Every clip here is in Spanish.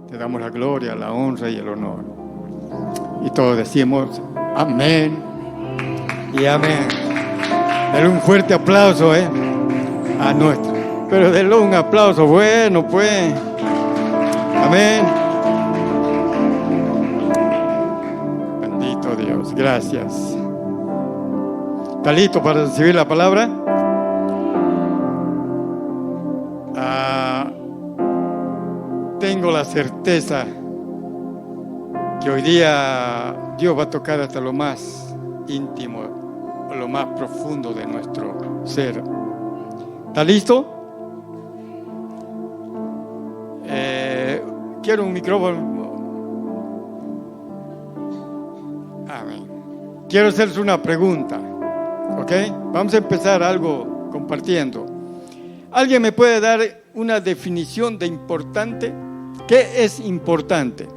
Te damos la gloria, la honra y el honor. Y todos decimos amén y amén. Denle un fuerte aplauso a nuestro. Pero denle un aplauso bueno, pues. Amén. Bendito Dios, gracias. ¿Está listo para recibir la palabra? Tengo la certeza que hoy día Dios va a tocar hasta lo más íntimo, lo más profundo de nuestro ser. ¿Está listo? Quiero un micrófono. Amén. Quiero hacerles una pregunta, ¿ok? Vamos a empezar algo compartiendo. ¿Alguien me puede dar una definición de importante? ¿Qué es importante?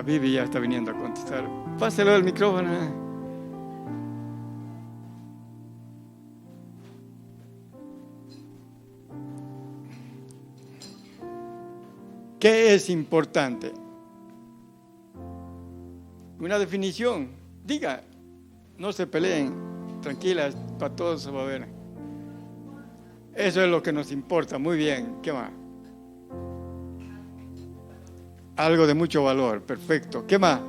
Vivi ya está viniendo a contestar. Páselo el micrófono. ¿Qué es importante? Una definición. Diga, no se peleen, tranquilas, para todos se va a ver. Eso es lo que nos importa. Muy bien, ¿qué más? Algo de mucho valor, perfecto. ¿Qué más?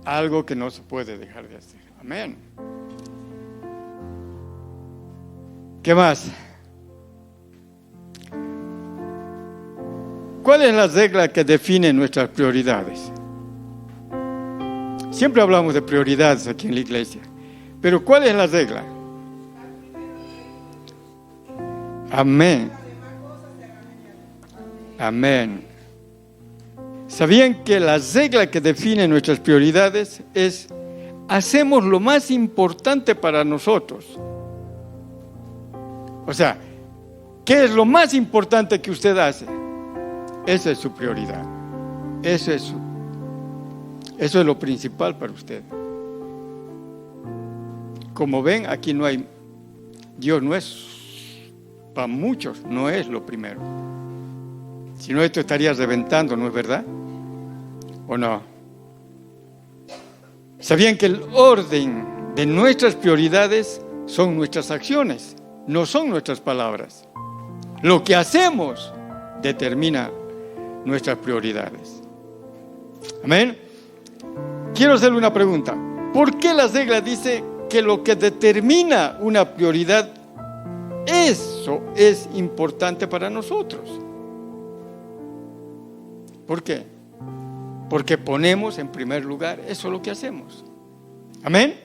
Algo que no se puede dejar de hacer. Amén. ¿Qué más? ¿Cuál es la regla que define nuestras prioridades? Siempre hablamos de prioridades aquí en la iglesia, pero ¿cuál es la regla? Amén. Amén. ¿Sabían que la regla que define nuestras prioridades es: hacemos lo más importante para nosotros? O sea, ¿qué es lo más importante que usted hace? Esa es su prioridad. Eso es lo principal para usted. Como ven, aquí no hay, Dios no es, para muchos no es lo primero. Si no, esto estaría reventando, ¿no es verdad? ¿O no? ¿Sabían que el orden de nuestras prioridades son nuestras acciones, no son nuestras palabras? Lo que hacemos determina nuestras prioridades. Amén. Quiero hacerle una pregunta. ¿Por qué la regla dice que lo que determina una prioridad, eso es importante para nosotros? ¿Por qué? Porque ponemos en primer lugar, eso es lo que hacemos. Amén.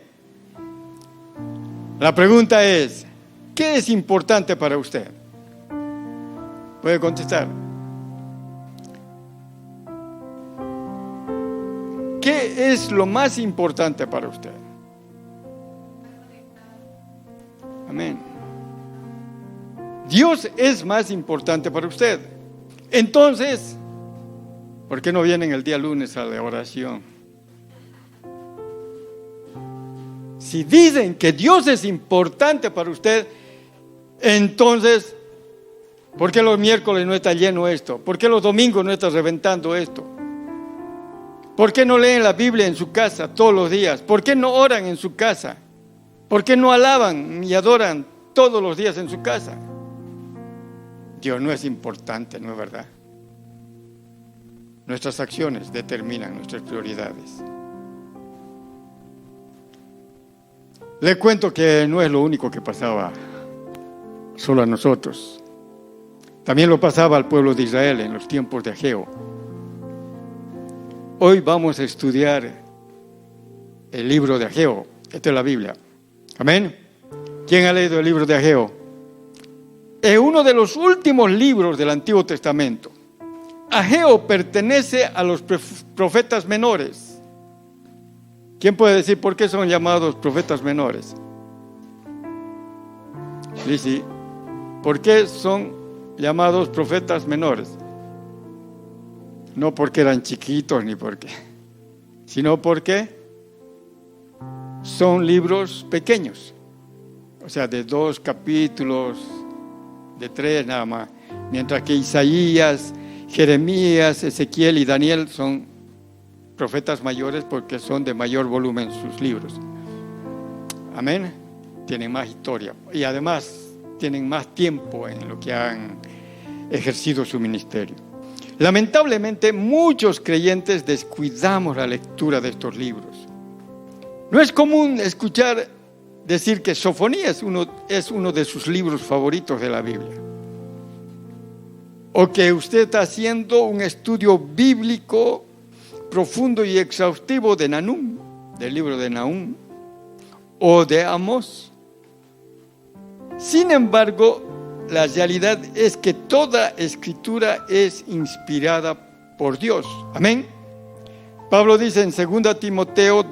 La pregunta es: ¿qué es importante para usted? ¿Puede contestar? ¿Qué es lo más importante para usted? Amén. Dios es más importante para usted. Entonces, ¿por qué no vienen el día lunes a la oración? Si dicen que Dios es importante para usted, entonces, ¿por qué los miércoles no está lleno esto? ¿Por qué los domingos no está reventando esto? ¿Por qué no leen la Biblia en su casa todos los días? ¿Por qué no oran en su casa? ¿Por qué no alaban y adoran todos los días en su casa? Dios no es importante, ¿no es verdad? Nuestras acciones determinan nuestras prioridades. Le cuento que no es lo único que pasaba solo a nosotros. También lo pasaba al pueblo de Israel en los tiempos de Ageo. Hoy vamos a estudiar el libro de Ageo. Esta es la Biblia. Amén. ¿Quién ha leído el libro de Ageo? Es uno de los últimos libros del Antiguo Testamento. Ageo pertenece a los profetas menores. ¿Quién puede decir por qué son llamados profetas menores? Lizzy, ¿por qué son llamados profetas menores? No porque eran chiquitos ni porque, sino porque son libros pequeños, o sea, de 2 capítulos, de 3 nada más. Mientras que Isaías, Jeremías, Ezequiel y Daniel son profetas mayores porque son de mayor volumen sus libros. Amén. Tienen más historia y además tienen más tiempo en lo que han ejercido su ministerio. Lamentablemente, muchos creyentes descuidamos la lectura de estos libros. No es común escuchar decir que Sofonías es uno de sus libros favoritos de la Biblia, o que usted está haciendo un estudio bíblico profundo y exhaustivo de Nahum, del libro de Nahum, o de Amós. Sin embargo, la realidad es que toda escritura es inspirada por Dios. Amén. Pablo dice en 2 Timoteo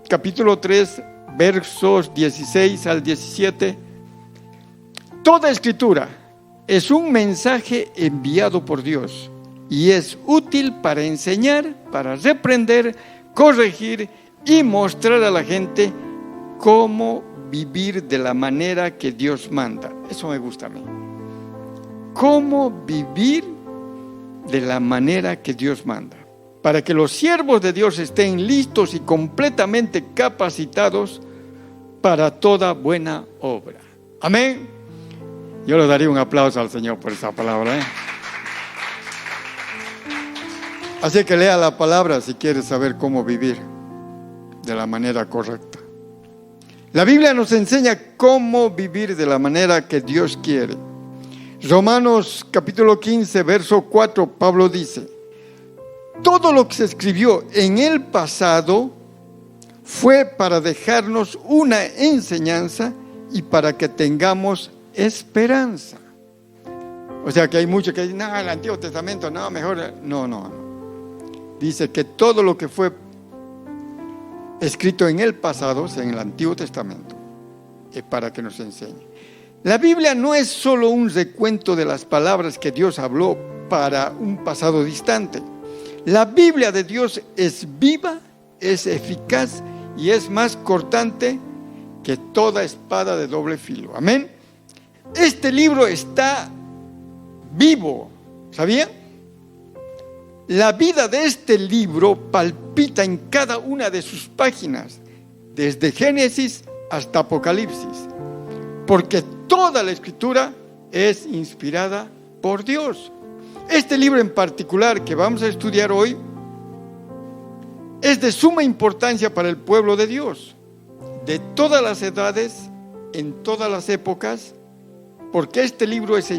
capítulo 3, versos 16 al 17: toda escritura es un mensaje enviado por Dios y es útil para enseñar, para reprender, corregir y mostrar a la gente cómo vivir de la manera que Dios manda. Eso me gusta a mí. Cómo vivir de la manera que Dios manda, para que los siervos de Dios estén listos y completamente capacitados para toda buena obra. Amén. Yo le daría un aplauso al Señor por esa palabra, Así que lea la palabra si quiere saber cómo vivir de la manera correcta. La Biblia nos enseña cómo vivir de la manera que Dios quiere. Romanos capítulo 15, verso 4, Pablo dice: todo lo que se escribió en el pasado fue para dejarnos una enseñanza y para que tengamos esperanza. O sea que hay muchos que dicen, no, el Antiguo Testamento, no, mejor. No. Dice que todo lo que fue escrito en el pasado, o sea, en el Antiguo Testamento, es para que nos enseñe. La Biblia no es solo un recuento de las palabras que Dios habló para un pasado distante. La Biblia de Dios es viva, es eficaz y es más cortante que toda espada de doble filo. Amén. Este libro está vivo, ¿sabía? La vida de este libro palpita en cada una de sus páginas, desde Génesis hasta Apocalipsis, porque toda la escritura es inspirada por Dios. Este libro en particular que vamos a estudiar hoy es de suma importancia para el pueblo de Dios, de todas las edades, en todas las épocas, porque este libro es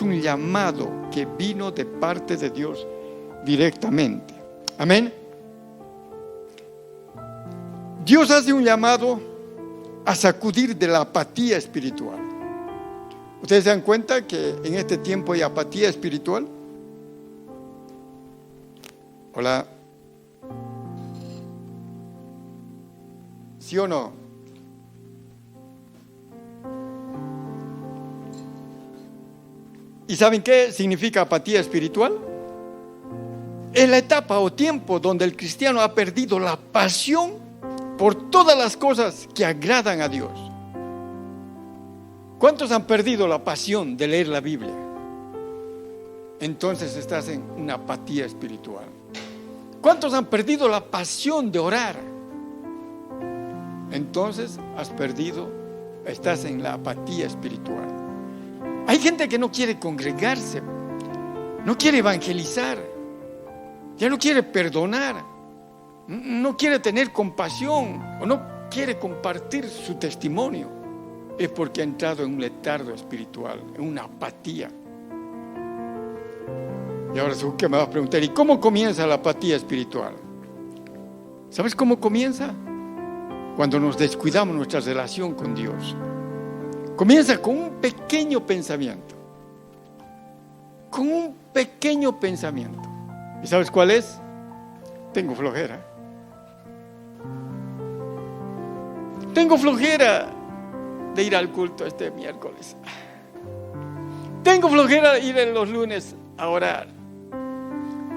un llamado que vino de parte de Dios directamente. Amén. Dios hace un llamado a sacudir de la apatía espiritual. ¿Ustedes se dan cuenta que en este tiempo hay apatía espiritual? Hola. ¿Sí o no? ¿Y saben qué significa apatía espiritual? Es la etapa o tiempo donde el cristiano ha perdido la pasión por todas las cosas que agradan a Dios. ¿Cuántos han perdido la pasión de leer la Biblia? Entonces estás en una apatía espiritual. ¿Cuántos han perdido la pasión de orar? Entonces estás en la apatía espiritual. Hay gente que no quiere congregarse, no quiere evangelizar, ya no quiere perdonar, no quiere tener compasión o no quiere compartir su testimonio. Es porque ha entrado en un letargo espiritual, en una apatía. Y ahora seguro que me vas a preguntar, ¿y cómo comienza la apatía espiritual? ¿Sabes cómo comienza? Cuando nos descuidamos nuestra relación con Dios. Comienza con un pequeño pensamiento. Con un pequeño pensamiento. ¿Y sabes cuál es? Tengo flojera. Tengo flojera de ir al culto este miércoles. Tengo flojera de ir en los lunes a orar.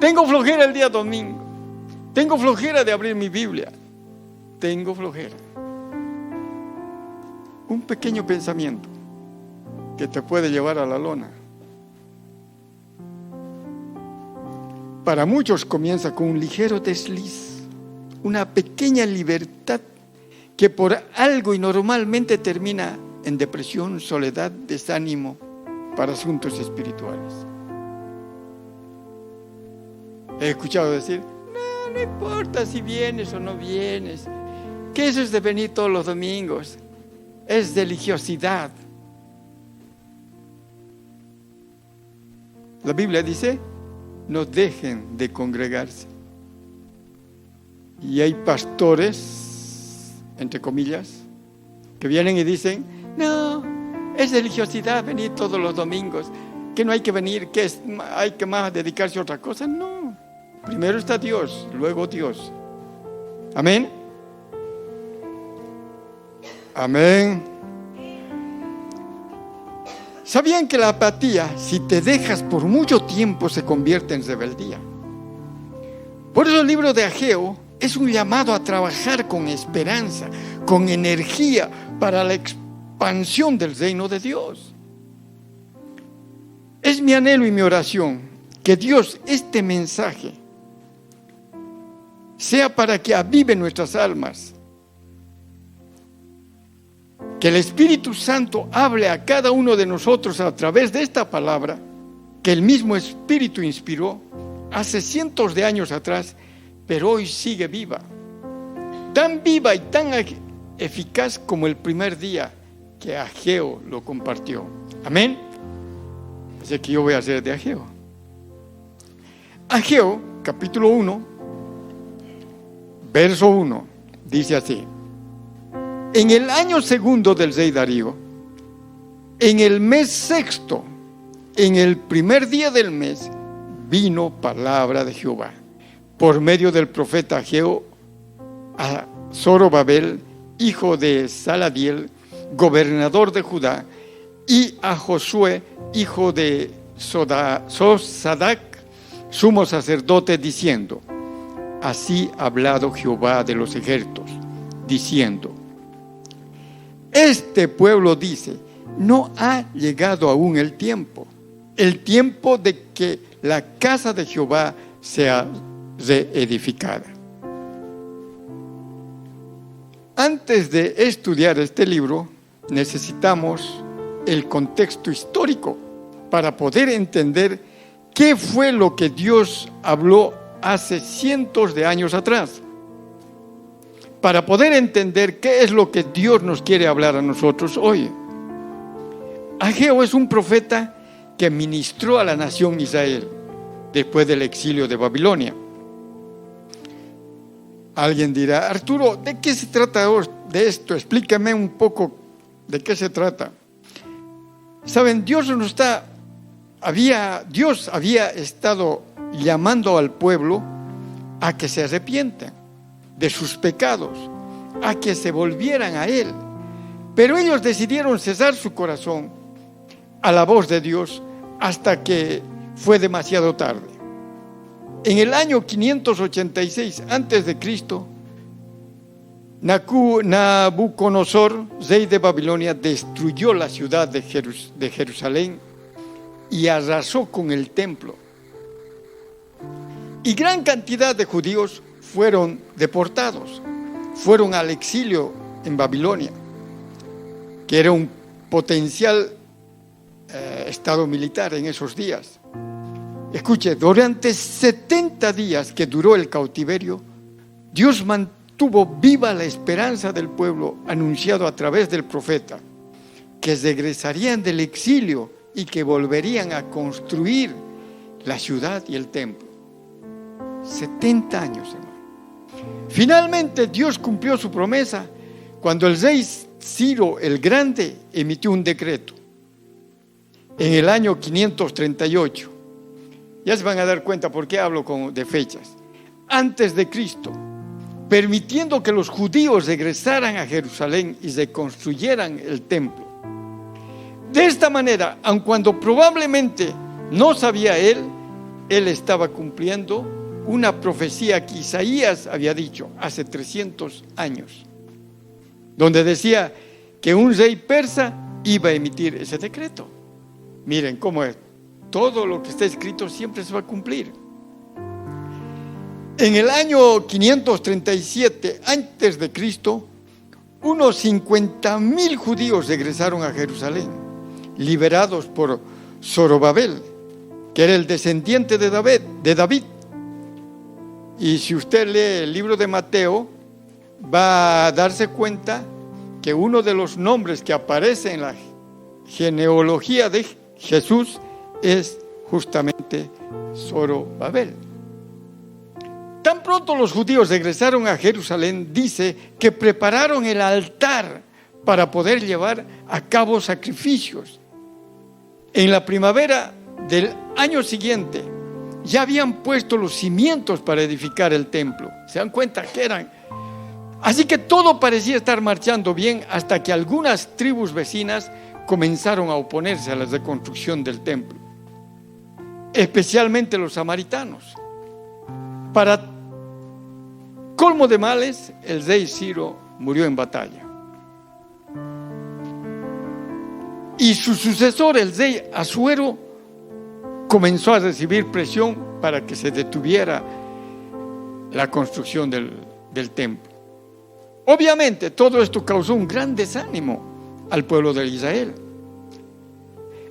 Tengo flojera el día domingo. Tengo flojera de abrir mi Biblia. Tengo flojera. Un pequeño pensamiento que te puede llevar a la lona. Para muchos comienza con un ligero desliz, una pequeña libertad que por algo y normalmente termina en depresión, soledad, desánimo para asuntos espirituales. He escuchado decir, no importa si vienes o no vienes, que eso es de venir todos los domingos, es religiosidad. La Biblia dice, no dejen de congregarse. Y hay pastores, entre comillas, que vienen y dicen, no, es religiosidad venir todos los domingos, que no hay que venir, que hay que más dedicarse a otra cosa. No, primero está Dios, luego Dios. Amén. Amén. ¿Sabían que la apatía, si te dejas por mucho tiempo, se convierte en rebeldía? Por eso el libro de Ageo es un llamado a trabajar con esperanza, con energía para la expansión del reino de Dios. Es mi anhelo y mi oración que Dios, este mensaje, sea para que avive nuestras almas. Que el Espíritu Santo hable a cada uno de nosotros a través de esta palabra que el mismo Espíritu inspiró hace cientos de años atrás, pero hoy sigue viva. Tan viva y tan eficaz como el primer día que Ageo lo compartió. Amén. Así que yo voy a hacer de Ageo. Ageo, capítulo 1, verso 1, dice así. En el año segundo del rey Darío, en el mes sexto, en el primer día del mes, vino palabra de Jehová por medio del profeta Ageo a Zorobabel, hijo de Saladiel, gobernador de Judá, y a Josué, hijo de Sosadac, sumo sacerdote, diciendo: así ha hablado Jehová de los ejércitos, diciendo: este pueblo dice, no ha llegado aún el tiempo de que la casa de Jehová sea reedificada. Antes de estudiar este libro, necesitamos el contexto histórico para poder entender qué fue lo que Dios habló hace cientos de años atrás. Para poder entender qué es lo que Dios nos quiere hablar a nosotros hoy. Ageo es un profeta que ministró a la nación Israel después del exilio de Babilonia. Alguien dirá: Arturo, ¿de qué se trata de esto? Explícame un poco de qué se trata. Saben, Dios había estado llamando al pueblo a que se arrepientan de sus pecados, a que se volvieran a Él. Pero ellos decidieron cesar su corazón a la voz de Dios hasta que fue demasiado tarde. En el año 586 antes de Cristo, Nabucodonosor, rey de Babilonia, destruyó la ciudad de Jerusalén y arrasó con el templo. Y gran cantidad de judíos fueron deportados, fueron al exilio en Babilonia, que era un potencial estado militar en esos días. Escuche, durante 70 días que duró el cautiverio, Dios mantuvo viva la esperanza del pueblo, anunciado a través del profeta, que regresarían del exilio y que volverían a construir la ciudad y el templo. 70 años, hermano. Finalmente Dios cumplió su promesa cuando el rey Ciro el Grande emitió un decreto en el año 538. Ya se van a dar cuenta por qué hablo de fechas. Antes de Cristo, permitiendo que los judíos regresaran a Jerusalén y reconstruyeran el templo. De esta manera, aun cuando probablemente no sabía él estaba cumpliendo una profecía que Isaías había dicho hace 300 años, donde decía que un rey persa iba a emitir ese decreto. Miren cómo es. Todo lo que está escrito siempre se va a cumplir. En el año 537 antes de Cristo, unos 50,000 judíos regresaron a Jerusalén, liberados por Zorobabel, que era el descendiente de David. Y si usted lee el libro de Mateo, va a darse cuenta que uno de los nombres que aparece en la genealogía de Jesús es justamente Zorobabel. Tan pronto los judíos regresaron a Jerusalén, dice que prepararon el altar para poder llevar a cabo sacrificios. En la primavera del año siguiente ya habían puesto los cimientos para edificar el templo. ¿Se dan cuenta que eran? Así que todo parecía estar marchando bien hasta que algunas tribus vecinas comenzaron a oponerse a la reconstrucción del templo, especialmente los samaritanos. Para colmo de males, el rey Ciro murió en batalla. Y su sucesor, el rey Asuero, comenzó a recibir presión para que se detuviera la construcción del templo. Obviamente, todo esto causó un gran desánimo al pueblo de Israel,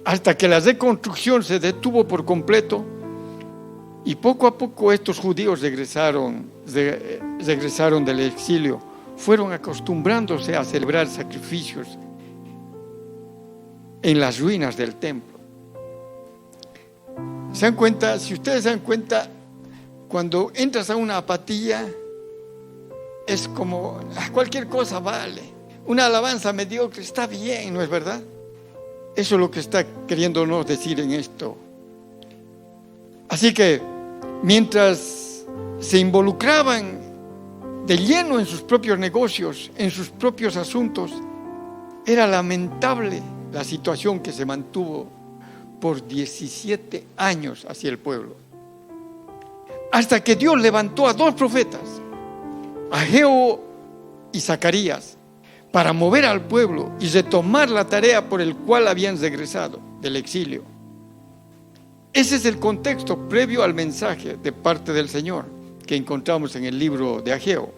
hasta que la reconstrucción se detuvo por completo. Y poco a poco estos judíos regresaron del exilio, fueron acostumbrándose a celebrar sacrificios en las ruinas del templo. ¿Se dan cuenta? Si ustedes se dan cuenta, cuando entras a una apatía, es como cualquier cosa vale. Una alabanza mediocre está bien, ¿no es verdad? Eso es lo que está queriéndonos decir en esto. Así que mientras se involucraban de lleno en sus propios negocios, en sus propios asuntos, era lamentable la situación que se mantuvo por 17 años hacia el pueblo. Hasta que Dios levantó a 2 profetas, Ageo y Zacarías, para mover al pueblo y retomar la tarea por el cual habían regresado del exilio. Ese es el contexto previo al mensaje de parte del Señor que encontramos en el libro de Ageo.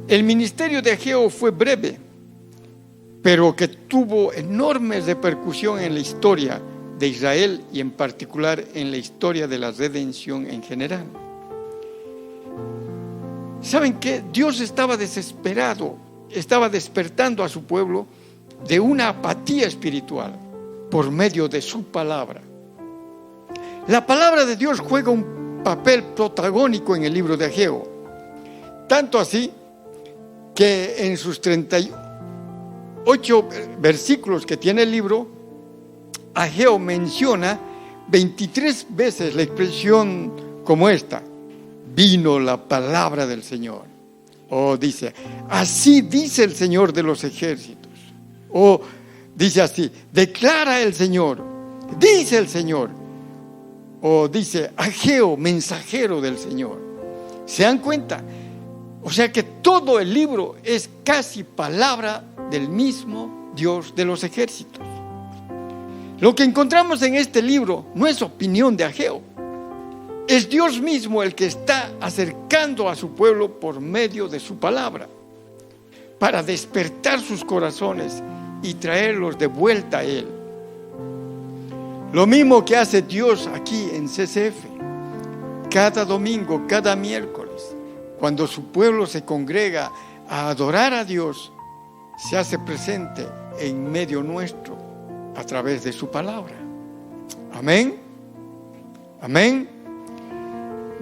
El ministerio de Ageo fue breve, pero que tuvo enorme repercusión en la historia de Israel y en particular en la historia de la redención en general. ¿Saben qué? Dios estaba desesperado, estaba despertando a su pueblo de una apatía espiritual por medio de su palabra. La palabra de Dios juega un papel protagónico en el libro de Ageo, tanto así que en sus 38 versículos que tiene el libro, Ageo menciona 23 veces la expresión como esta: vino la palabra del Señor. O dice, así dice el Señor de los ejércitos. O dice así, declara el Señor, dice el Señor. O dice, Ageo, mensajero del Señor. ¿Se dan cuenta? O sea que todo el libro es casi palabra del mismo Dios de los ejércitos. Lo que encontramos en este libro no es opinión de Ageo. Es Dios mismo el que está acercando a su pueblo por medio de su palabra, para despertar sus corazones y traerlos de vuelta a Él. Lo mismo que hace Dios aquí en CCF, cada domingo, cada miércoles, cuando su pueblo se congrega a adorar a Dios, se hace presente en medio nuestro a través de su palabra. Amén. Amén.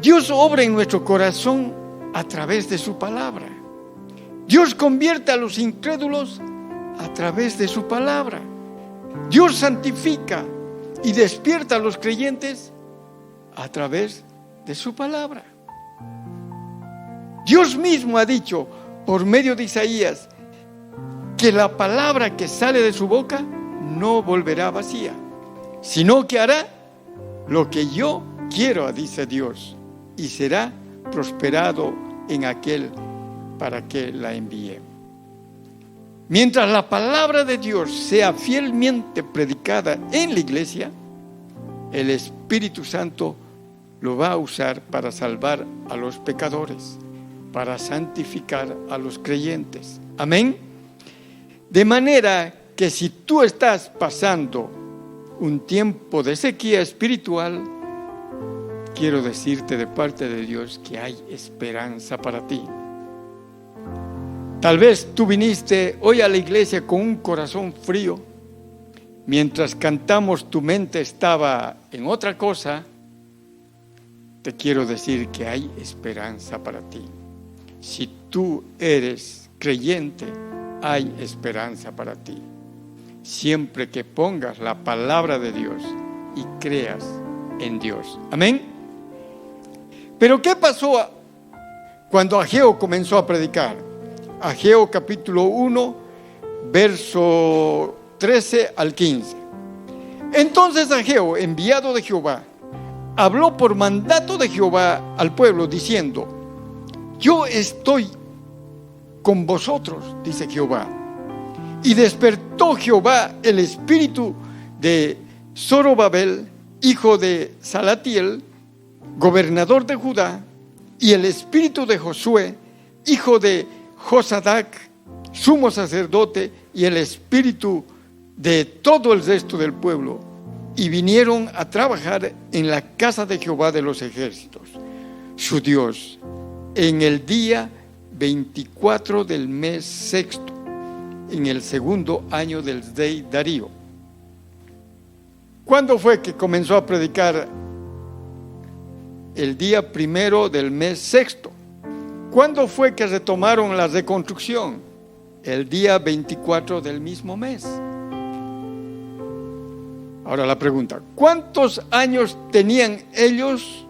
Dios obra en nuestro corazón a través de su palabra. Dios convierte a los incrédulos a través de su palabra. Dios santifica y despierta a los creyentes a través de su palabra. Dios mismo ha dicho por medio de Isaías que la palabra que sale de su boca no volverá vacía, sino que hará lo que yo quiero, dice Dios, y será prosperado en aquel para que la envíe. Mientras la palabra de Dios sea fielmente predicada en la iglesia, el Espíritu Santo lo va a usar para salvar a los pecadores, para santificar a los creyentes. Amén. De manera que si tú estás pasando un tiempo de sequía espiritual, quiero decirte de parte de Dios que hay esperanza para ti. Tal vez tú viniste hoy a la iglesia con un corazón frío. Mientras cantamos, tu mente estaba en otra cosa. Te quiero decir que hay esperanza para ti. Si tú eres creyente, hay esperanza para ti. Siempre que pongas la palabra de Dios y creas en Dios. Amén. Pero ¿qué pasó cuando Ageo comenzó a predicar? Ageo capítulo 1, verso 13 al 15. Entonces Ageo, enviado de Jehová, habló por mandato de Jehová al pueblo, diciendo: yo estoy con vosotros, dice Jehová. Y despertó Jehová el espíritu de Zorobabel, hijo de Salatiel, gobernador de Judá, y el espíritu de Josué, hijo de Josadac, sumo sacerdote, y el espíritu de todo el resto del pueblo, y vinieron a trabajar en la casa de Jehová de los ejércitos, su Dios, en el día 24 del mes sexto, en el segundo año del rey Darío. ¿Cuándo fue que comenzó a predicar? El día primero del mes sexto. ¿Cuándo fue que retomaron la reconstrucción? El día 24 del mismo mes. Ahora la pregunta: ¿cuántos años tenían ellos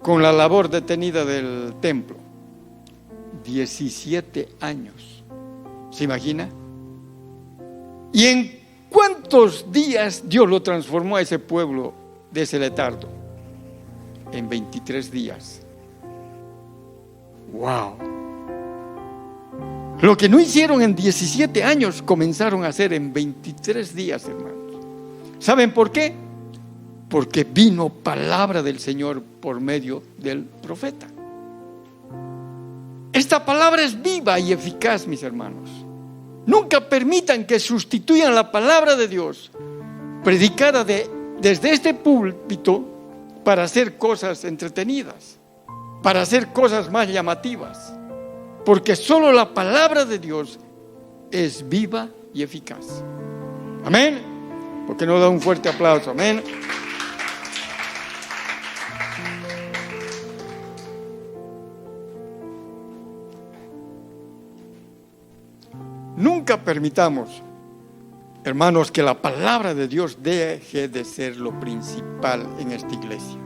con la labor detenida del templo? 17 años. ¿Se imagina? ¿Y en cuántos días Dios lo transformó a ese pueblo de ese letargo? En 23 días. ¡Wow! Lo que no hicieron en 17 años, comenzaron a hacer en 23 días, hermanos. ¿Saben por qué? Porque vino palabra del Señor por medio del profeta. Esta palabra es viva y eficaz, mis hermanos. Nunca permitan que sustituyan la palabra de Dios predicada desde este púlpito para hacer cosas entretenidas, para hacer cosas más llamativas, porque solo la palabra de Dios es viva y eficaz. Amén. ¿Por qué no da un fuerte aplauso? Amén. Nunca permitamos, hermanos, que la palabra de Dios deje de ser lo principal en esta iglesia.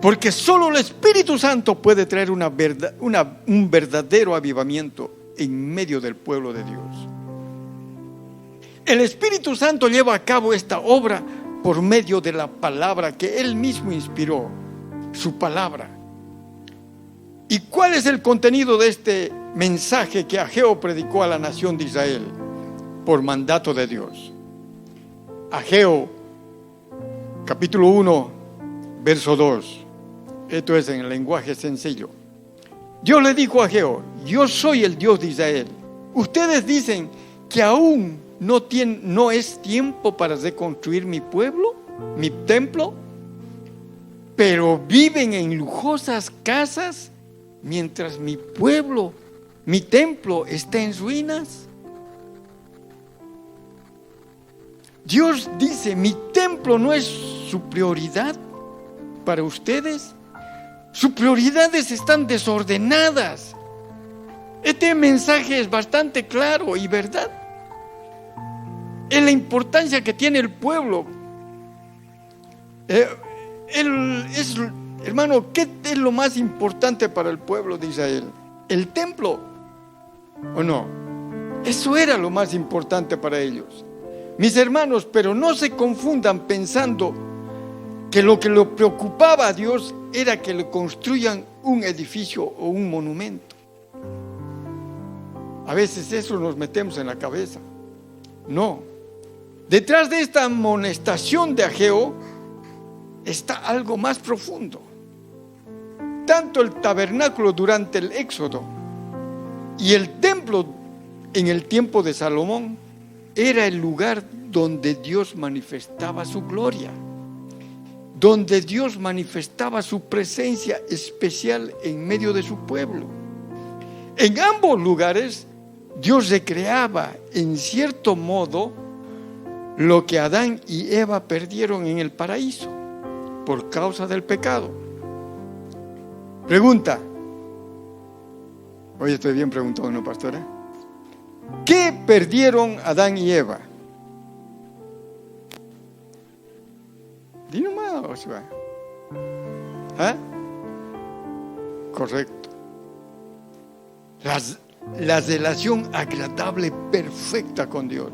Porque solo el Espíritu Santo puede traer un verdadero avivamiento en medio del pueblo de Dios. El Espíritu Santo lleva a cabo esta obra por medio de la palabra que Él mismo inspiró, su palabra. ¿Y cuál es el contenido de este mensaje que Ageo predicó a la nación de Israel por mandato de Dios? Ageo, capítulo 1, verso 2. Esto es en el lenguaje sencillo. Dios le dijo a Ageo: yo soy el Dios de Israel. Ustedes dicen que aún no es tiempo para reconstruir mi pueblo, mi templo, pero viven en lujosas casas mientras mi pueblo, mi templo está en ruinas. Dios dice: mi templo no es su prioridad para ustedes. Sus prioridades están desordenadas. Este mensaje es bastante claro y verdad. Es la importancia que tiene el pueblo. Hermano, ¿qué es lo más importante para el pueblo de Israel? ¿El templo o no? Eso era lo más importante para ellos. Mis hermanos, pero no se confundan pensando que lo preocupaba a Dios era que le construyan un edificio o un monumento. A veces eso nos metemos en la cabeza. No. Detrás de esta amonestación de Ageo está algo más profundo. Tanto el tabernáculo durante el Éxodo y el templo en el tiempo de Salomón era el lugar donde Dios manifestaba su gloria, donde Dios manifestaba su presencia especial en medio de su pueblo. En ambos lugares Dios recreaba en cierto modo lo que Adán y Eva perdieron en el paraíso por causa del pecado. Pregunta. Oye, estoy bien preguntado, ¿no, pastora? ¿Qué perdieron Adán y Eva? Di nomás, Josué. ¿Ah? Correcto. La relación agradable, perfecta con Dios.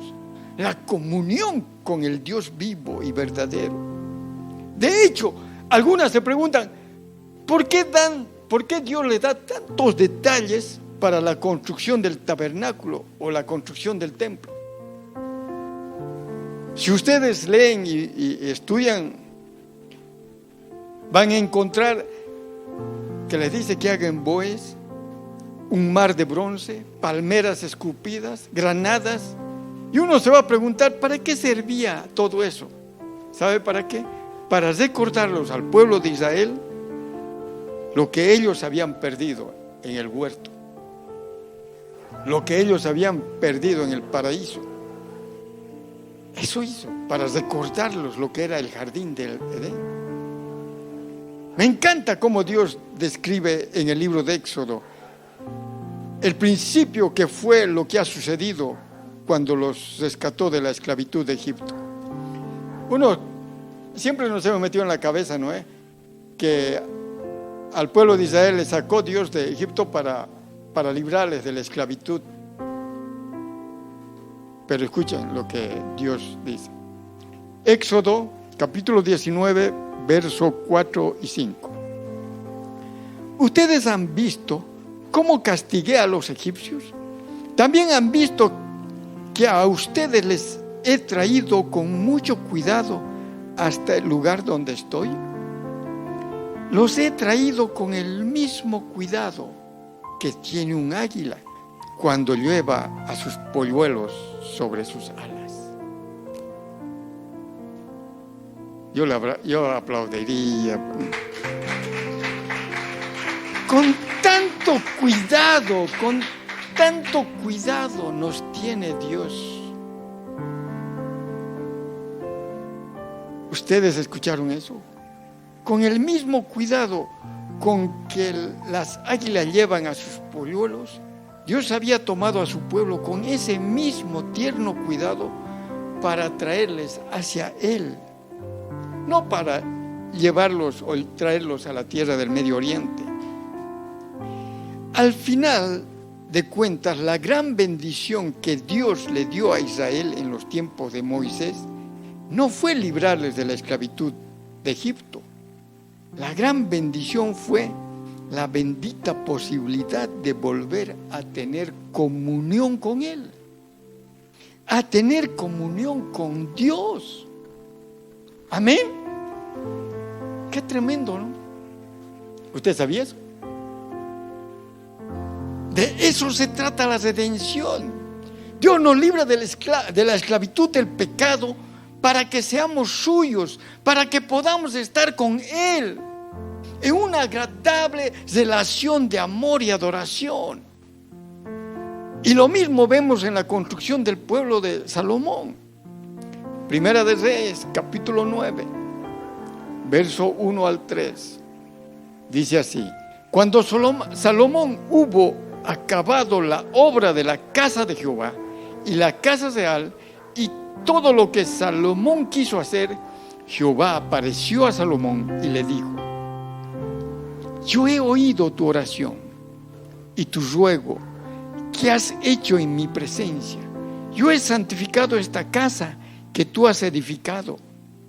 La comunión con el Dios vivo y verdadero. De hecho, algunas se preguntan, ¿por qué Dios le da tantos detalles para la construcción del tabernáculo o la construcción del templo? Si ustedes leen y estudian, van a encontrar que les dice que hagan bueyes, un mar de bronce, palmeras esculpidas, granadas. Y uno se va a preguntar, ¿para qué servía todo eso? ¿Sabe para qué? Para recordarlos al pueblo de Israel lo que ellos habían perdido en el huerto, lo que ellos habían perdido en el paraíso. Eso hizo, para recordarlos lo que era el jardín del Edén. Me encanta cómo Dios describe en el libro de Éxodo el principio que fue lo que ha sucedido cuando los rescató de la esclavitud de Egipto. Uno siempre nos hemos metido en la cabeza, ¿no? Que al pueblo de Israel le sacó Dios de Egipto para librarles de la esclavitud. Pero escuchen lo que Dios dice. Éxodo capítulo 19, versos 4 y 5. Ustedes han visto cómo castigué a los egipcios. También han visto que a ustedes les he traído con mucho cuidado hasta el lugar donde estoy. Los he traído con el mismo cuidado que tiene un águila cuando lleva a sus polluelos sobre sus alas. Yo aplaudiría. Con tanto cuidado nos tiene Dios. ¿Ustedes escucharon eso? Con el mismo cuidado con que las águilas llevan a sus polluelos, Dios había tomado a su pueblo con ese mismo tierno cuidado para traerles hacia Él, no para llevarlos o traerlos a la tierra del Medio Oriente. Al final de cuentas, la gran bendición que Dios le dio a Israel en los tiempos de Moisés no fue librarles de la esclavitud de Egipto. La gran bendición fue la bendita posibilidad de volver a tener comunión con Él, a tener comunión con Dios. Amén. Qué tremendo, ¿no? ¿Usted sabía eso? De eso se trata la redención. Dios nos libra de la esclavitud del pecado para que seamos suyos, para que podamos estar con Él en una agradable relación de amor y adoración. Y lo mismo vemos en la construcción del pueblo de Salomón. Primera de Reyes, capítulo 9, verso 1 al 3. Dice así: cuando Salomón hubo acabado la obra de la casa de Jehová y la casa real y todo lo que Salomón quiso hacer, Jehová apareció a Salomón y le dijo: yo he oído tu oración y tu ruego que has hecho en mi presencia. Yo he santificado esta casa que tú has edificado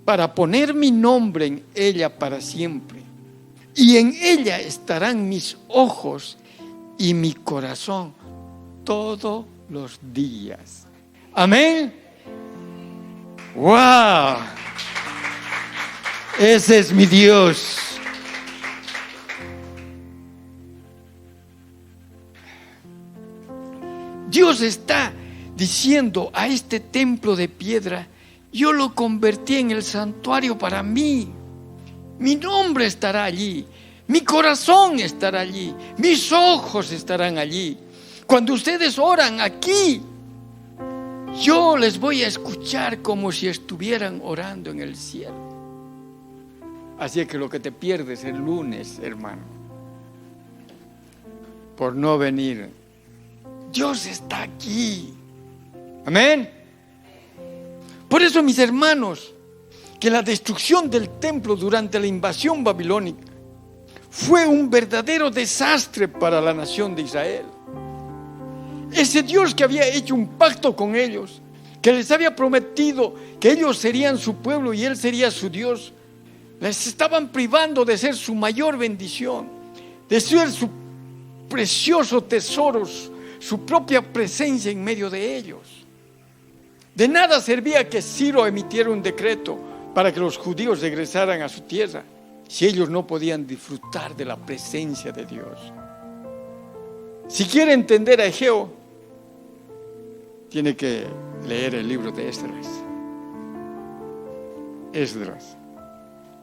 para poner mi nombre en ella para siempre, y en ella estarán mis ojos y mi corazón todos los días. Amén. ¡Wow! Ese es mi Dios. Dios está diciendo a este templo de piedra: yo lo convertí en el santuario para mí. Mi nombre estará allí, mi corazón estará allí, mis ojos estarán allí. Cuando ustedes oran aquí, yo les voy a escuchar como si estuvieran orando en el cielo. Así es que lo que te pierdes el lunes, hermano, por no venir, Dios está aquí. Amén. Por eso, mis hermanos, que la destrucción del templo durante la invasión babilónica fue un verdadero desastre para la nación de Israel. Ese Dios que había hecho un pacto con ellos, que les había prometido que ellos serían su pueblo y Él sería su Dios, les estaban privando de ser su mayor bendición, de ser su precioso tesoro, su propia presencia en medio de ellos. De nada servía que Ciro emitiera un decreto para que los judíos regresaran a su tierra si ellos no podían disfrutar de la presencia de Dios. Si quiere entender a Egeo, tiene que leer el libro de Esdras.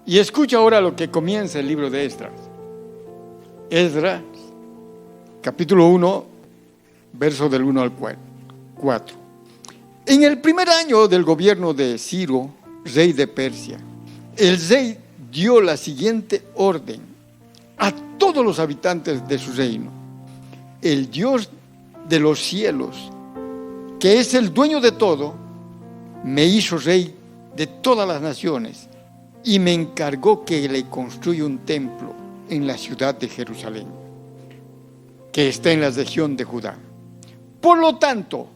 Y escucha ahora lo que comienza el libro de Esdras. Esdras, capítulo 1, verso del 1 al 4. En el primer año del gobierno de Ciro, rey de Persia, el rey dio la siguiente orden a todos los habitantes de su reino: el Dios de los cielos, que es el dueño de todo, me hizo rey de todas las naciones y me encargó que le construya un templo en la ciudad de Jerusalén, que está en la región de Judá. Por lo tanto,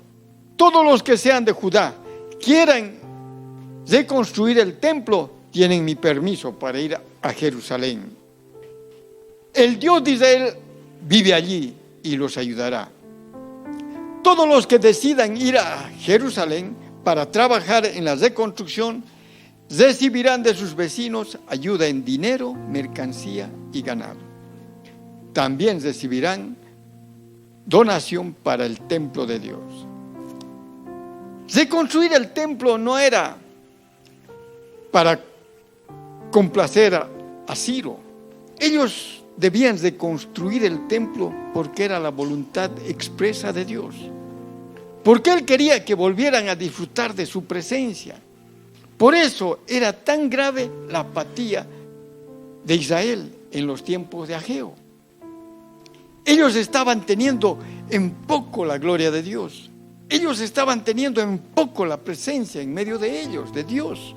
todos los que sean de Judá quieran reconstruir el templo, tienen mi permiso para ir a Jerusalén. El Dios de Israel vive allí y los ayudará. Todos los que decidan ir a Jerusalén para trabajar en la reconstrucción recibirán de sus vecinos ayuda en dinero, mercancía y ganado. También recibirán donación para el templo de Dios. Reconstruir el templo no era para complacer a Ciro. Ellos debían reconstruir el templo porque era la voluntad expresa de Dios, porque Él quería que volvieran a disfrutar de su presencia. Por eso era tan grave la apatía de Israel en los tiempos de Ageo. Ellos estaban teniendo en poco la gloria de Dios. Ellos estaban teniendo en poco la presencia en medio de ellos, de Dios.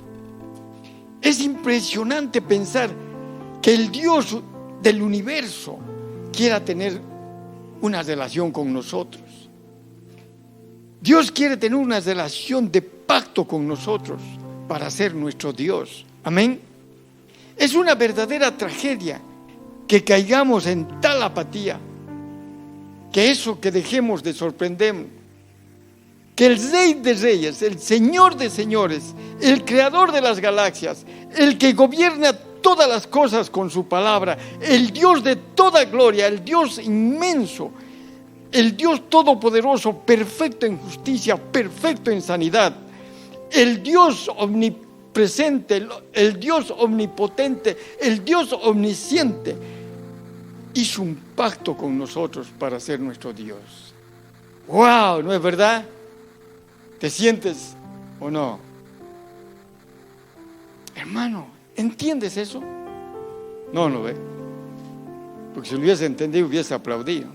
Es impresionante pensar que el Dios del universo quiera tener una relación con nosotros. Dios quiere tener una relación de pacto con nosotros para ser nuestro Dios. Amén. Es una verdadera tragedia que caigamos en tal apatía, que dejemos de sorprender. Que el Rey de Reyes, el Señor de Señores, el Creador de las galaxias, el que gobierna todas las cosas con su palabra, el Dios de toda gloria, el Dios inmenso, el Dios todopoderoso, perfecto en justicia, perfecto en sanidad, el Dios omnipresente, el Dios omnipotente, el Dios omnisciente, hizo un pacto con nosotros para ser nuestro Dios. ¡Wow! ¿No es verdad? ¿Te sientes o no? Hermano, ¿entiendes eso? No lo ve. Porque si lo hubiese entendido, hubiese aplaudido.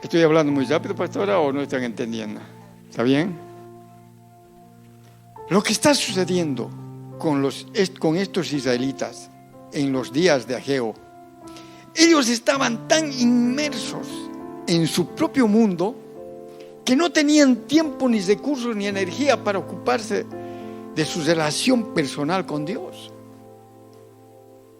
¿Estoy hablando muy rápido, pastora, o no están entendiendo? ¿Está bien? Lo que está sucediendo con estos israelitas en los días de Ageo, ellos estaban tan inmersos en su propio mundo que no tenían tiempo, ni recursos, ni energía para ocuparse de su relación personal con Dios.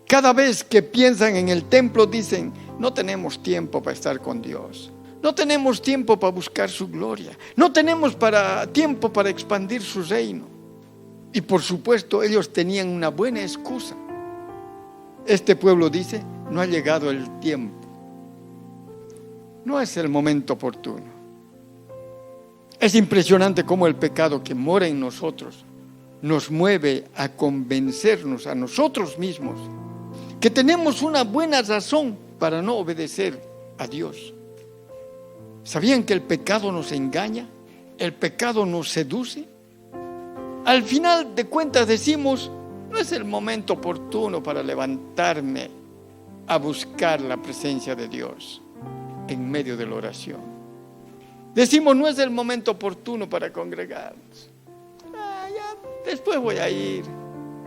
Cada vez que piensan en el templo dicen, no tenemos tiempo para estar con Dios. No tenemos tiempo para buscar su gloria. No tenemos tiempo para expandir su reino. Y por supuesto, ellos tenían una buena excusa. Este pueblo dice, no ha llegado el tiempo. No es el momento oportuno. Es impresionante cómo el pecado que mora en nosotros nos mueve a convencernos a nosotros mismos que tenemos una buena razón para no obedecer a Dios. ¿Sabían que el pecado nos engaña? ¿El pecado nos seduce? Al final de cuentas decimos, no es el momento oportuno para levantarme a buscar la presencia de Dios en medio de la oración. Decimos, no es el momento oportuno para congregarnos. Ya, después voy a ir.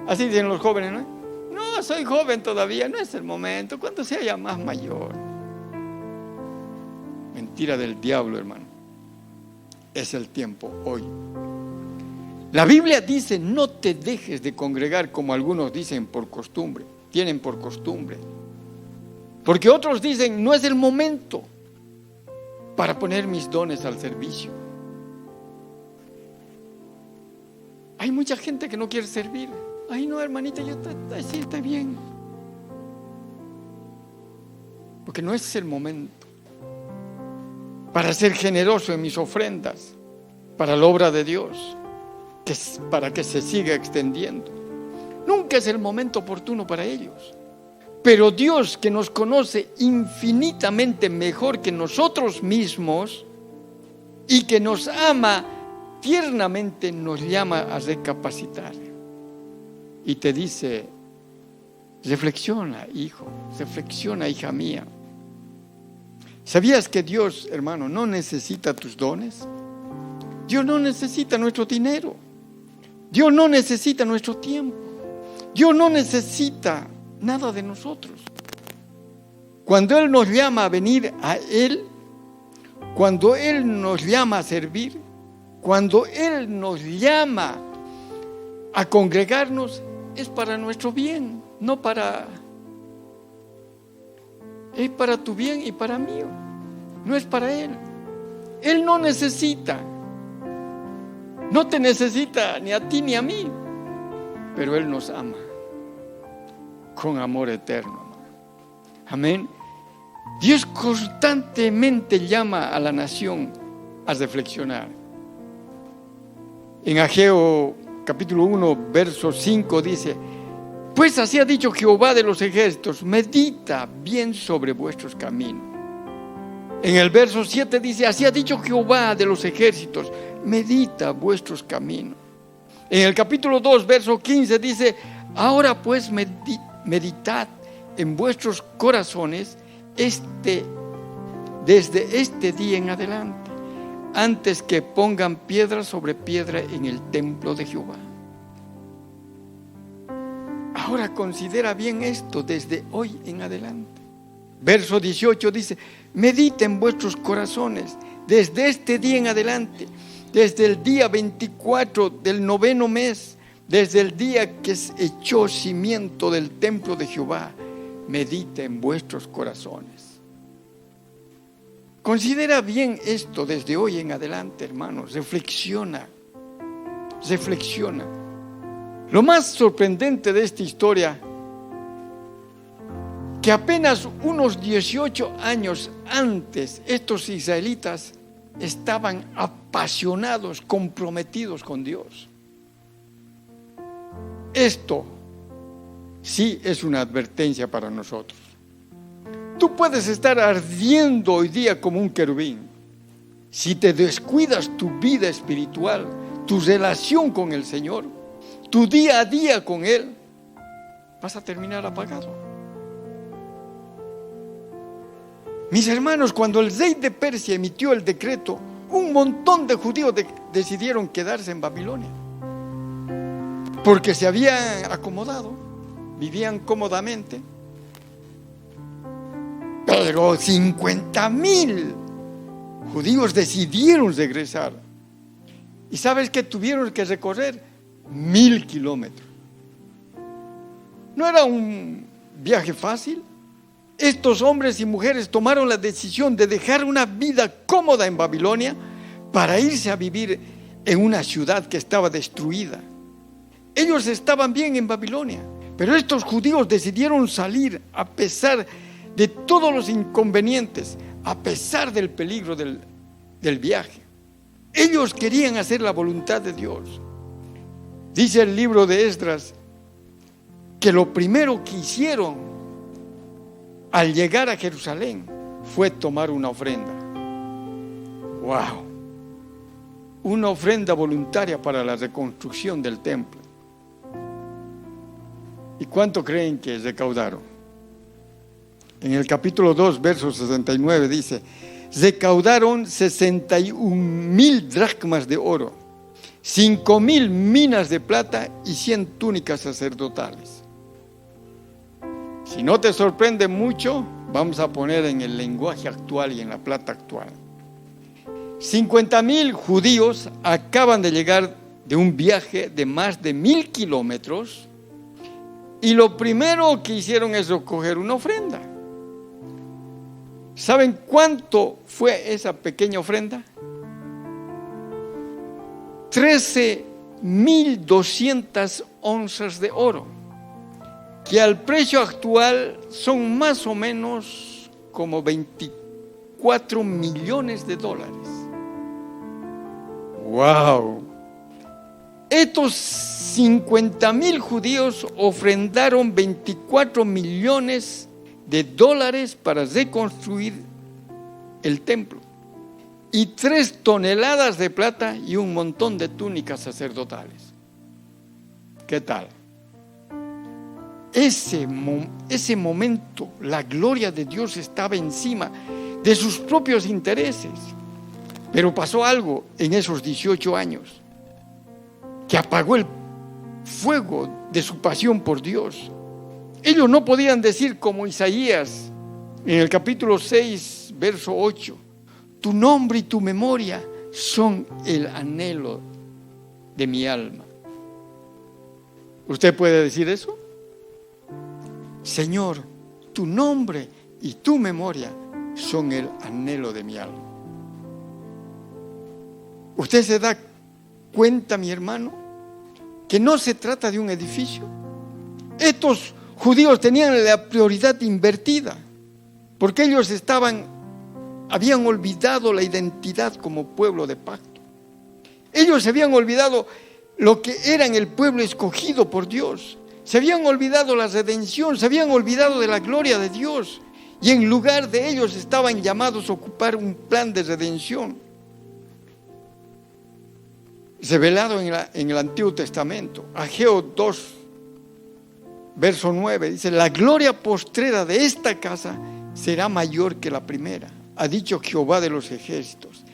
Así dicen los jóvenes, ¿no? No, soy joven todavía, no es el momento, cuando sea ya más mayor. Mentira del diablo, hermano. Es el tiempo hoy. La Biblia dice, no te dejes de congregar, como algunos dicen por costumbre, tienen por costumbre. Porque otros dicen, no es el momento para poner mis dones al servicio. Hay mucha gente que no quiere servir. Ay, no, hermanita, yo sí, está bien. Porque no es el momento para ser generoso en mis ofrendas, para la obra de Dios, para que se siga extendiendo. Nunca es el momento oportuno para ellos. Pero Dios, que nos conoce infinitamente mejor que nosotros mismos y que nos ama tiernamente, nos llama a recapacitar. Y te dice, reflexiona, hijo, reflexiona, hija mía. ¿Sabías que Dios, hermano, no necesita tus dones? Dios no necesita nuestro dinero. Dios no necesita nuestro tiempo. Dios no necesita nada de nosotros. Cuando Él nos llama a venir a Él, cuando Él nos llama a servir, cuando Él nos llama a congregarnos, es para nuestro bien, no para... Es para tu bien y para mí, no es para Él. Él no necesita, no te necesita ni a ti ni a mí, pero Él nos ama con amor eterno. Amén. Dios constantemente llama a la nación a reflexionar. En Ageo capítulo 1, verso 5 dice, pues así ha dicho Jehová de los ejércitos, medita bien sobre vuestros caminos. En el verso 7 dice, así ha dicho Jehová de los ejércitos, medita vuestros caminos. En el capítulo 2, verso 15 dice, ahora pues meditad en vuestros corazones desde este día en adelante, antes que pongan piedra sobre piedra en el templo de Jehová. Ahora considera bien esto desde hoy en adelante. Verso 18 dice, mediten vuestros corazones desde este día en adelante, desde el día 24 del 9º mes, desde el día que se echó cimiento del templo de Jehová, mediten vuestros corazones. Considera bien esto desde hoy en adelante, hermanos. Reflexiona. Lo más sorprendente de esta historia, que apenas unos 18 años antes, estos israelitas estaban apasionados, comprometidos con Dios. Esto sí es una advertencia para nosotros. Tú puedes estar ardiendo hoy día como un querubín. Si te descuidas tu vida espiritual, tu relación con el Señor, tu día a día con Él, vas a terminar apagado. Mis hermanos, cuando el rey de Persia emitió el decreto, un montón de judíos decidieron quedarse en Babilonia, porque se habían acomodado, vivían cómodamente. Pero 50,000 judíos decidieron regresar. ¿Y sabes qué tuvieron que recorrer? 1,000 kilómetros. No era un viaje fácil. Estos hombres y mujeres tomaron la decisión de dejar una vida cómoda en Babilonia para irse a vivir en una ciudad que estaba destruida. Ellos estaban bien en Babilonia, pero estos judíos decidieron salir a pesar de todos los inconvenientes, a pesar del peligro del viaje. Ellos querían hacer la voluntad de Dios. Dice el libro de Esdras que lo primero que hicieron al llegar a Jerusalén fue tomar una ofrenda. ¡Wow! Una ofrenda voluntaria para la reconstrucción del templo. ¿Y cuánto creen que recaudaron? En el capítulo 2, verso 69 dice: recaudaron 61,000 dracmas de oro, 5,000 minas de plata y 100 túnicas sacerdotales. Si no te sorprende mucho, vamos a poner en el lenguaje actual y en la plata actual. 50,000 judíos acaban de llegar de un viaje de más de 1,000 kilómetros y lo primero que hicieron es recoger una ofrenda. ¿Saben cuánto fue esa pequeña ofrenda? 13,200 onzas de oro, que al precio actual son más o menos como 24 millones de dólares. ¡Wow! Estos 50,000 judíos ofrendaron 24 millones de dólares para reconstruir el templo, y 3 toneladas de plata y un montón de túnicas sacerdotales. ¿Qué tal? Ese momento, la gloria de Dios estaba encima de sus propios intereses. Pero pasó algo en esos 18 años que apagó el fuego de su pasión por Dios. Ellos no podían decir como Isaías en el capítulo 6, verso 8: tu nombre y tu memoria son el anhelo de mi alma. ¿Usted puede decir eso? Señor, tu nombre y tu memoria son el anhelo de mi alma. ¿Usted se da cuenta, mi hermano, que no se trata de un edificio? Estos judíos tenían la prioridad invertida, porque ellos habían olvidado la identidad como pueblo de pacto. Ellos se habían olvidado lo que eran el pueblo escogido por Dios. Se habían olvidado la redención, se habían olvidado de la gloria de Dios, y en lugar de ellos estaban llamados a ocupar un plan de redención revelado en el Antiguo Testamento. Ageo 2, verso 9 dice: la gloria postrera de esta casa será mayor que la primera, ha dicho Jehová de los ejércitos,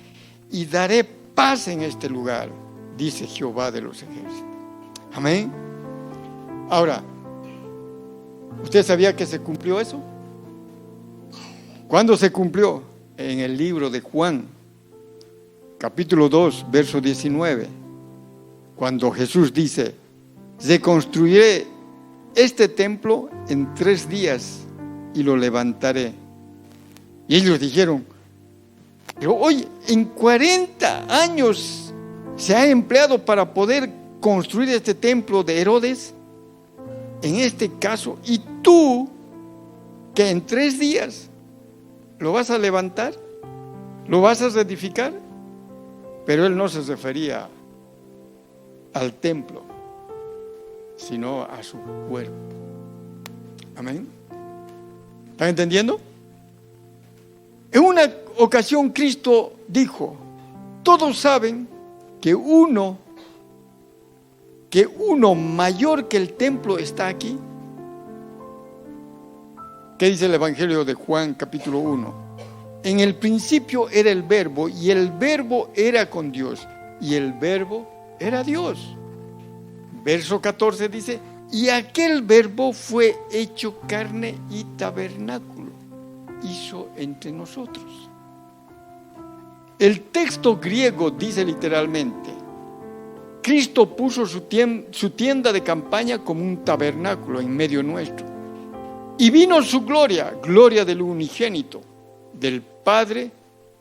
y daré paz en este lugar, dice Jehová de los ejércitos. Amén. Ahora, ¿usted sabía que se cumplió eso? ¿Cuándo se cumplió? En el libro de Juan, capítulo 2, verso 19, cuando Jesús dice: reconstruiré este templo en 3 días y lo levantaré. Y ellos dijeron: pero hoy en 40 años se ha empleado para poder construir este templo de Herodes, en este caso, y tú, que en 3 días lo vas a levantar, lo vas a reedificar. Pero él no se refería al templo, sino a su cuerpo. Amén. ¿Están entendiendo? En una ocasión Cristo dijo: todos saben que uno mayor que el templo está aquí. ¿Qué dice el Evangelio de Juan, capítulo 1? En el principio era el Verbo, y el Verbo era con Dios, y el Verbo era Dios. Verso 14 dice: y aquel Verbo fue hecho carne y tabernáculo, hizo entre nosotros. El texto griego dice literalmente: Cristo puso su tienda de campaña como un tabernáculo en medio nuestro. Y vino su gloria, gloria del unigénito, del Padre,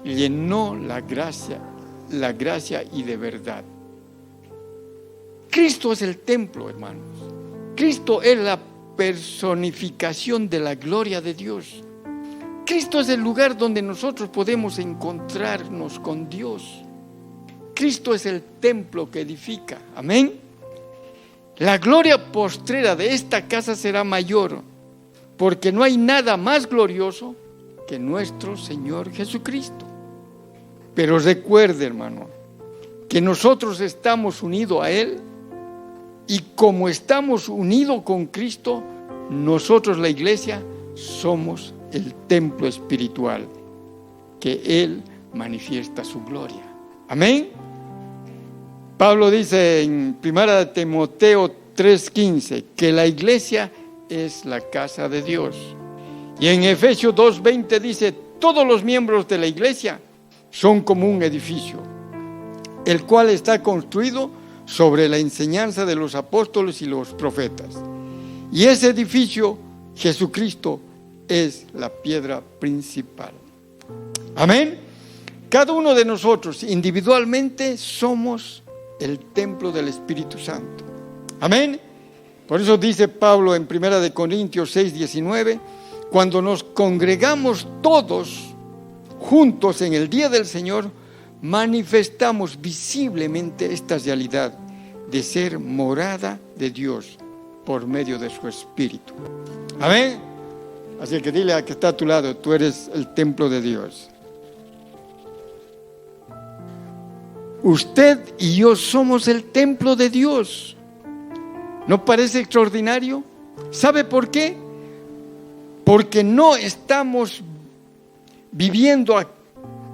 llenó la gracia y de verdad. Cristo es el templo, hermanos. Cristo es la personificación de la gloria de Dios. Cristo es el lugar donde nosotros podemos encontrarnos con Dios. Cristo es el templo que edifica. Amén. La gloria postrera de esta casa será mayor, porque no hay nada más glorioso que nuestro Señor Jesucristo. Pero recuerde, hermano, que nosotros estamos unidos a Él, y como estamos unidos con Cristo, nosotros, la iglesia, somos el templo espiritual que Él manifiesta su gloria. Amén. Pablo dice en 1 Timoteo 3:15 que la iglesia es la casa de Dios. Y en Efesios 2:20 dice: todos los miembros de la iglesia son como un edificio, el cual está construido sobre la enseñanza de los apóstoles y los profetas. Y ese edificio, Jesucristo, es la piedra principal. Amén. Cada uno de nosotros individualmente somos el templo del Espíritu Santo. Amén. Por eso dice Pablo en 1 Corintios 6:19: cuando nos congregamos todos juntos en el día del Señor, manifestamos visiblemente esta realidad de ser morada de Dios por medio de su Espíritu. Amén. Así que dile a que está a tu lado: tú eres el templo de Dios. Usted y yo somos el templo de Dios. ¿No parece extraordinario? ¿Sabe por qué? Porque no estamos viviendo a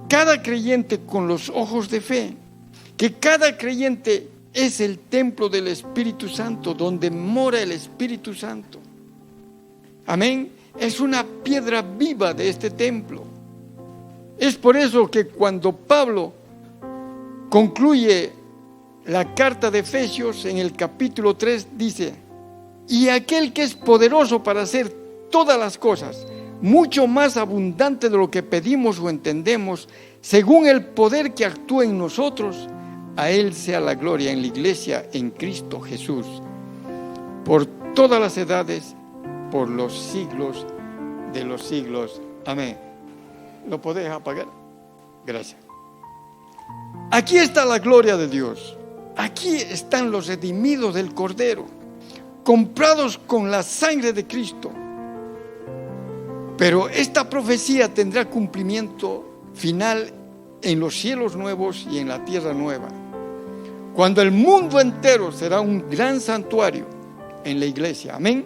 cada creyente con los ojos de fe, que cada creyente es el templo del Espíritu Santo, donde mora el Espíritu Santo. Amén. Es una piedra viva de este templo. Es por eso que cuando Pablo concluye la carta de Efesios en el capítulo 3 dice: y aquel que es poderoso para hacer todas las cosas, mucho más abundante de lo que pedimos o entendemos, según el poder que actúa en nosotros, a Él sea la gloria en la iglesia en Cristo Jesús, por todas las edades, por los siglos de los siglos. Amén. ¿Lo podés apagar? Gracias. Aquí está la gloria de Dios. Aquí están los redimidos del Cordero, comprados con la sangre de Cristo. Pero esta profecía tendrá cumplimiento final en los cielos nuevos y en la tierra nueva, cuando el mundo entero será un gran santuario en la iglesia. Amén.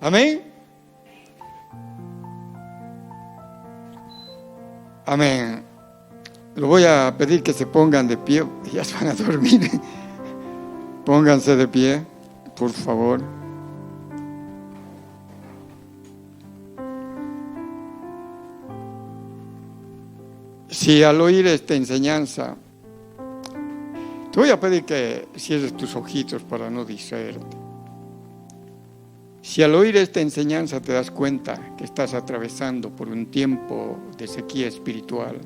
Amén. Amén. Lo voy a pedir que se pongan de pie, ya se van a dormir. Pónganse de pie, por favor. Si al oír esta enseñanza, te voy a pedir que cierres tus ojitos para no distraerte. Si al oír esta enseñanza te das cuenta que estás atravesando por un tiempo de sequía espiritual,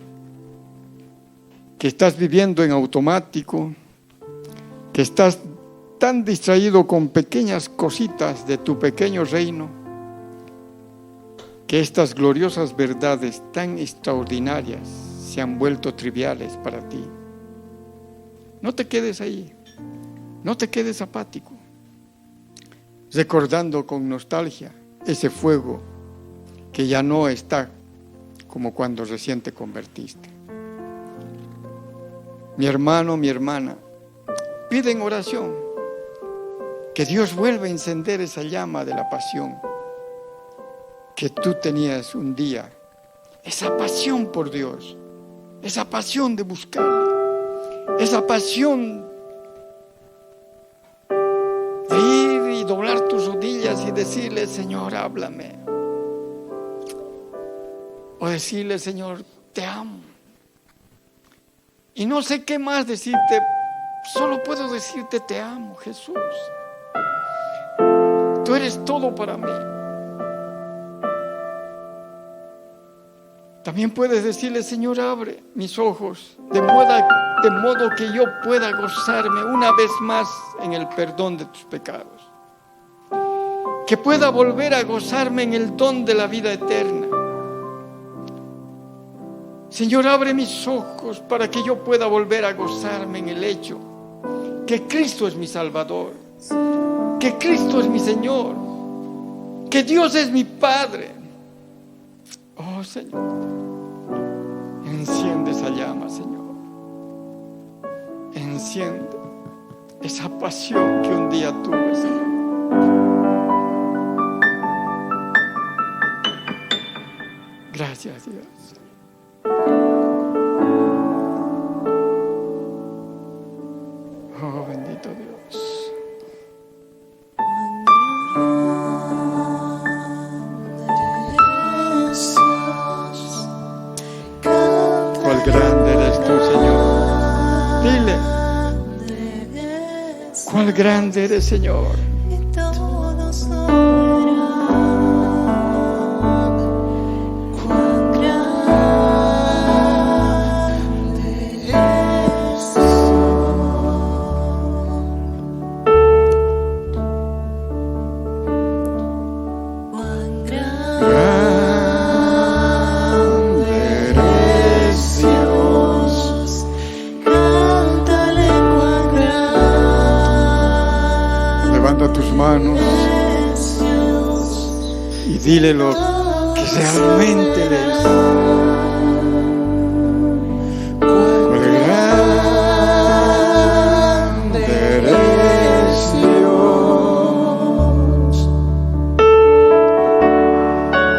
que estás viviendo en automático, que estás tan distraído con pequeñas cositas de tu pequeño reino, que estas gloriosas verdades tan extraordinarias se han vuelto triviales para ti. No te quedes ahí, no te quedes apático, recordando con nostalgia ese fuego que ya no está como cuando recién te convertiste. Mi hermano, mi hermana, pide en oración que Dios vuelva a encender esa llama de la pasión que tú tenías un día, esa pasión por Dios, esa pasión de buscarle, esa pasión de ir y doblar tus rodillas y decirle: Señor, háblame. O decirle: Señor, te amo. Y no sé qué más decirte, solo puedo decirte: te amo, Jesús. Tú eres todo para mí. También puedes decirle: Señor, abre mis ojos de modo que yo pueda gozarme una vez más en el perdón de tus pecados, que pueda volver a gozarme en el don de la vida eterna. Señor, abre mis ojos para que yo pueda volver a gozarme en el hecho que Cristo es mi Salvador, que Cristo es mi Señor, que Dios es mi Padre. Oh, Señor, enciende esa llama, Señor. Enciende esa pasión que un día tuve, Señor. Gracias, Dios. Oh, bendito Dios. Cuál grande eres tú, Señor. Dile: cuál grande eres, Señor. Y dile lo que realmente eres. Cuán grande eres, Dios.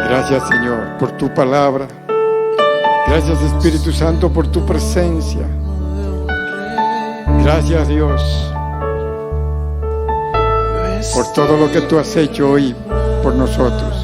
Gracias, Señor, por tu palabra. Gracias, Espíritu Santo, por tu presencia. Gracias, Dios, por todo lo que tú has hecho hoy por nosotros.